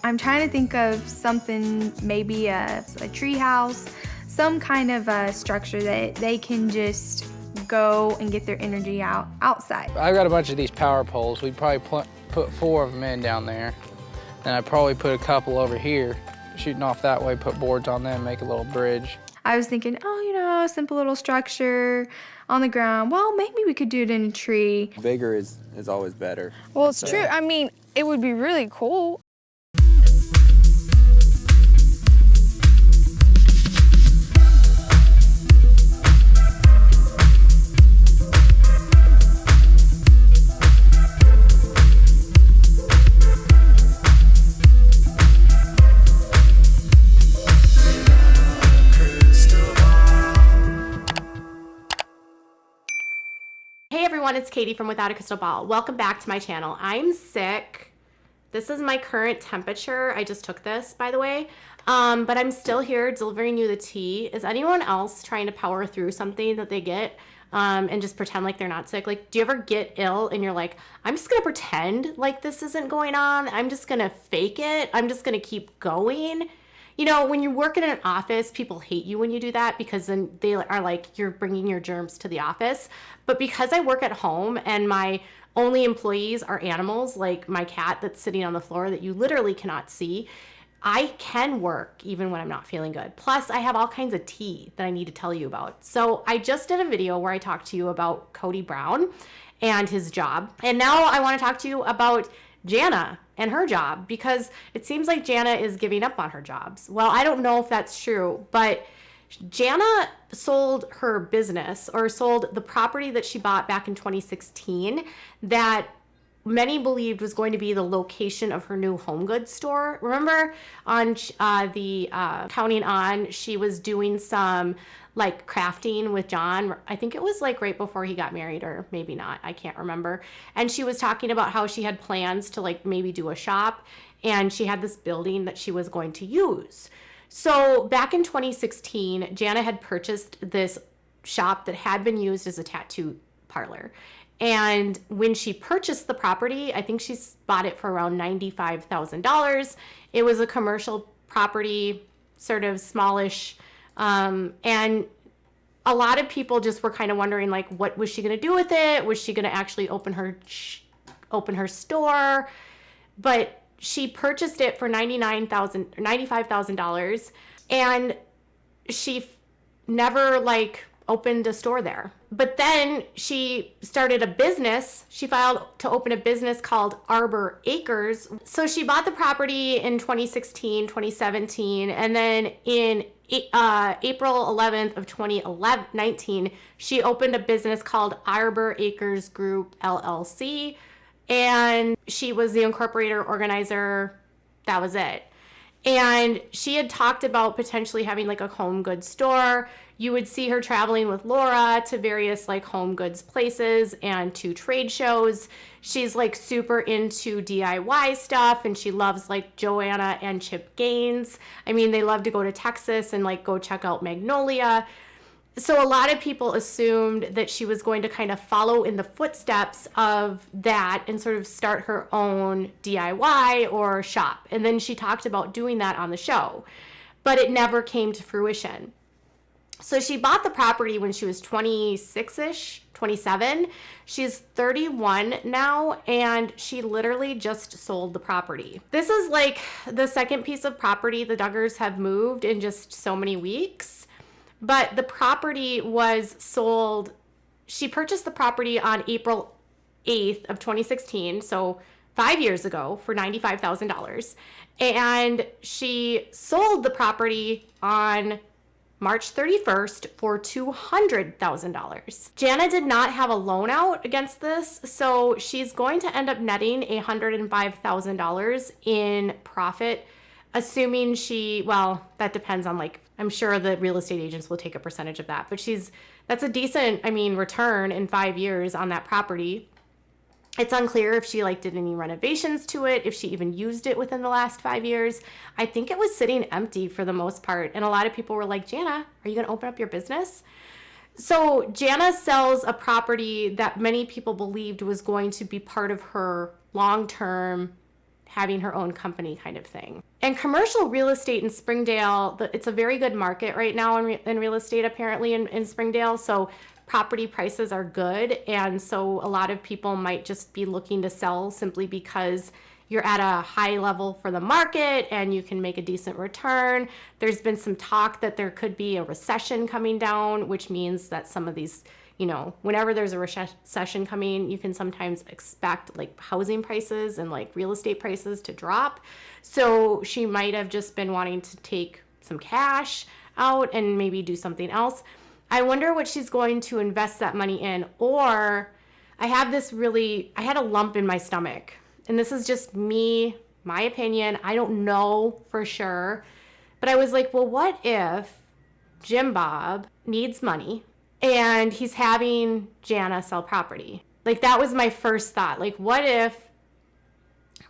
I'm trying to think of something, maybe a tree house, some kind of a structure that they can just go and get their energy outside. I've got a bunch of these power poles. We'd probably put 4 of them in down there. And I'd probably put a couple over here, shooting off that way, put boards on them, make a little bridge. I was thinking, oh, a simple little structure on the ground. Well, maybe we could do it in a tree. Bigger is always better. Well, it's true. I mean, it would be really cool. Hey everyone, it's Katie from Without a Crystal Ball. Welcome back to my channel. I'm sick. This is my current temperature. I just took this, by the way. But I'm still here delivering you the tea. Is anyone else trying to power through something that they get and just pretend like they're not sick? Like, do you ever get ill and you're like, I'm just gonna pretend like this isn't going on. I'm just gonna fake it. I'm just gonna keep going. You know, when you work in an office, people hate you when you do that because then they are like, you're bringing your germs to the office. But because I work at home and my only employees are animals, like my cat that's sitting on the floor that you literally cannot see, I can work even when I'm not feeling good. Plus, I have all kinds of tea that I need to tell you about. So I just did a video where I talked to you about Cody Brown and his job. And now I want to talk to you about Jana and her job, because it seems like Jana is giving up on her jobs. Well, I don't know if that's true, but Jana sold her business, or sold the property that she bought back in 2016 that many believed was going to be the location of her new home goods store. Remember on the Counting On, she was doing some like crafting with John. I think it was like right before he got married, or maybe not, I can't remember. And she was talking about how she had plans to like maybe do a shop, and she had this building that she was going to use. So back in 2016, Jana had purchased this shop that had been used as a tattoo parlor. And when she purchased the property, I think she bought it for around $95,000. It was a commercial property, sort of smallish. And a lot of people just were kind of wondering, like, what was she going to do with it? Was she going to actually open her store? But she purchased it for $95,000, and she never like opened a store there. But then she started a business. She filed to open a business called Arbor Acres. So she bought the property in 2016, 2017, and then in April 11th of 2019, she opened a business called Arbor Acres Group LLC, and she was the incorporator, organizer. That was it. And she had talked about potentially having like a home goods store. You would see her traveling with Laura to various like home goods places and to trade shows. She's like super into DIY stuff, and she loves like Joanna and Chip Gaines. I mean, they love to go to Texas and like go check out Magnolia. So a lot of people assumed that she was going to kind of follow in the footsteps of that and sort of start her own DIY or shop. And then she talked about doing that on the show, but it never came to fruition. So she bought the property when she was 26-ish, 27. She's 31 now, and she literally just sold the property. This is like the second piece of property the Duggars have moved in just so many weeks. But the property was sold. She purchased the property on April 8th of 2016, so 5 years ago, for $95,000. And she sold the property on March 31st for $200,000. Jana did not have a loan out against this, so she's going to end up netting $105,000 in profit, assuming well, that depends on like, I'm sure the real estate agents will take a percentage of that, but that's a decent, return in 5 years on that property. It's unclear if she like did any renovations to it, if she even used it within the last 5 years. I think it was sitting empty for the most part. And a lot of people were like, Jana, are you going to open up your business? So Jana sells a property that many people believed was going to be part of her long-term having her own company kind of thing. And commercial real estate in Springdale, it's a very good market right now in real estate apparently in Springdale. So property prices are good. And so a lot of people might just be looking to sell simply because you're at a high level for the market and you can make a decent return. There's been some talk that there could be a recession coming down, which means that some of these, you know, whenever there's a recession coming, you can sometimes expect like housing prices and like real estate prices to drop. So she might have just been wanting to take some cash out and maybe do something else. I wonder what she's going to invest that money in. Or I had a lump in my stomach. And this is just me, my opinion. I don't know for sure. But I was like, well, what if Jim Bob needs money and he's having Jana sell property? Like, that was my first thought. Like, what if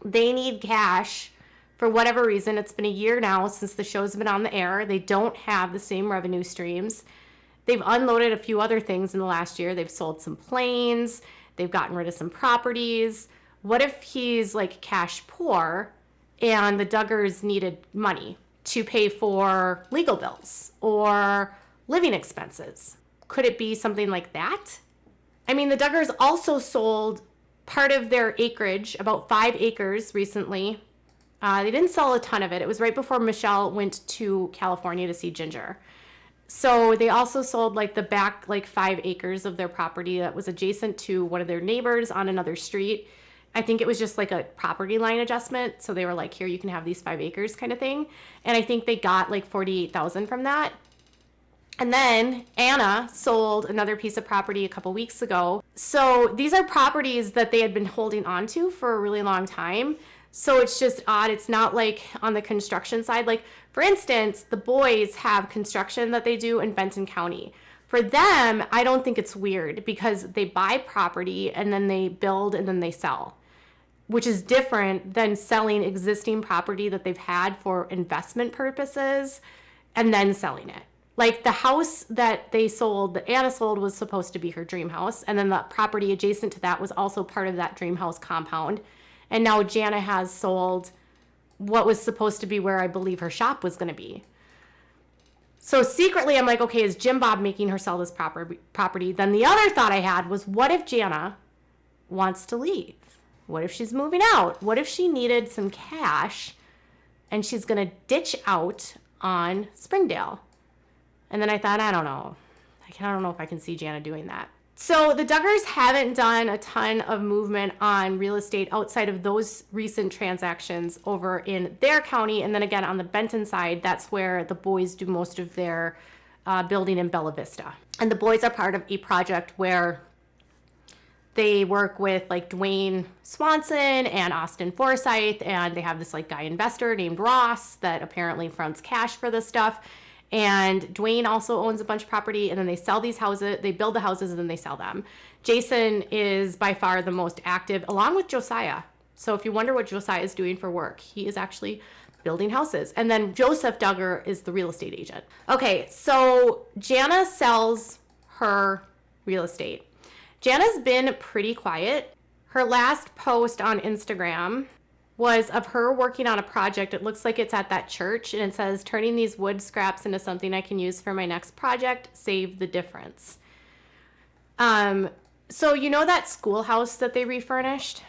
they need cash for whatever reason? It's been a year now since the show's been on the air. They don't have the same revenue streams. They've unloaded a few other things in the last year. They've sold some planes. They've gotten rid of some properties. What if he's like cash poor and the Duggars needed money to pay for legal bills or living expenses? Could it be something like that? I mean, the Duggars also sold part of their acreage, about 5 acres recently. They didn't sell a ton of it. It was right before Michelle went to California to see Ginger. So they also sold like the back like 5 acres of their property that was adjacent to one of their neighbors on another street. I think it was just like a property line adjustment. So they were like, here, you can have these 5 acres kind of thing. And I think they got like $48,000 from that. And then Anna sold another piece of property a couple weeks ago. So these are properties that they had been holding on to for a really long time. So it's just odd. It's not like on the construction side. Like, for instance, the boys have construction that they do in Benton County. For them, I don't think it's weird because they buy property and then they build and then they sell, which is different than selling existing property that they've had for investment purposes and then selling it. Like the house that they sold, that Anna sold, was supposed to be her dream house. And then the property adjacent to that was also part of that dream house compound. And now Jana has sold what was supposed to be where I believe her shop was going to be. So secretly, I'm like, okay, is Jim Bob making her sell this property? Then the other thought I had was, what if Jana wants to leave? What if she's moving out? What if she needed some cash and she's going to ditch out on Springdale? And then I thought, I don't know if I can see Jana doing that. So the Duggars haven't done a ton of movement on real estate outside of those recent transactions over in their county. And then again, on the Benton side, that's where the boys do most of their building in Bella Vista. And the boys are part of a project where they work with like Dwayne Swanson and Austin Forsyth. And they have this like guy investor named Ross that apparently fronts cash for this stuff. And Dwayne also owns a bunch of property, and then they sell these houses, they build the houses, and then they sell them. Jason is by far the most active, along with Josiah. So if you wonder what Josiah is doing for work, he is actually building houses. And then Joseph Duggar is the real estate agent. Okay, so Jana sells her real estate. Jana's been pretty quiet. Her last post on Instagram was of her working on a project. It looks like it's at that church, and it says, turning these wood scraps into something I can use for my next project, save the difference. So you know that schoolhouse that they refurnished?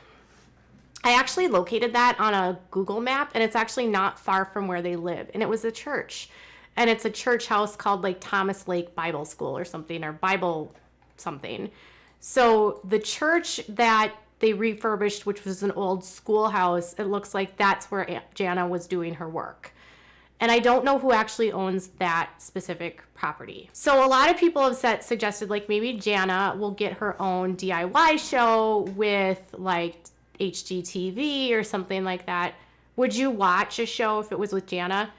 I actually located that on a Google map, and it's actually not far from where they live. And it was a church, and it's a church house called like Thomas Lake Bible School or something, or Bible something. So the church that they refurbished, which was an old schoolhouse, it looks like that's where Jana was doing her work. And I don't know who actually owns that specific property. So a lot of people have suggested like maybe Jana will get her own DIY show with like HGTV or something like that. Would you watch a show if it was with Jana?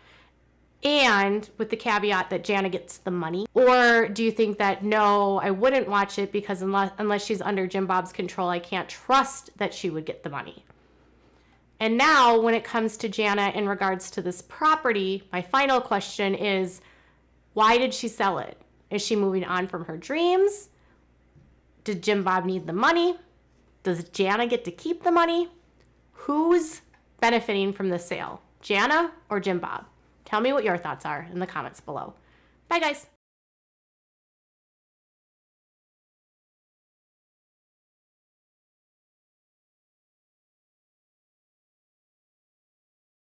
And with the caveat that Jana gets the money? Or do you think that, no, I wouldn't watch it because unless she's under Jim Bob's control, I can't trust that she would get the money? And now when it comes to Jana in regards to this property, my final question is, why did she sell it? Is she moving on from her dreams? Did Jim Bob need the money? Does Jana get to keep the money? Whose benefiting from this sale? Jana or Jim Bob? Tell me what your thoughts are in the comments below. Bye, guys.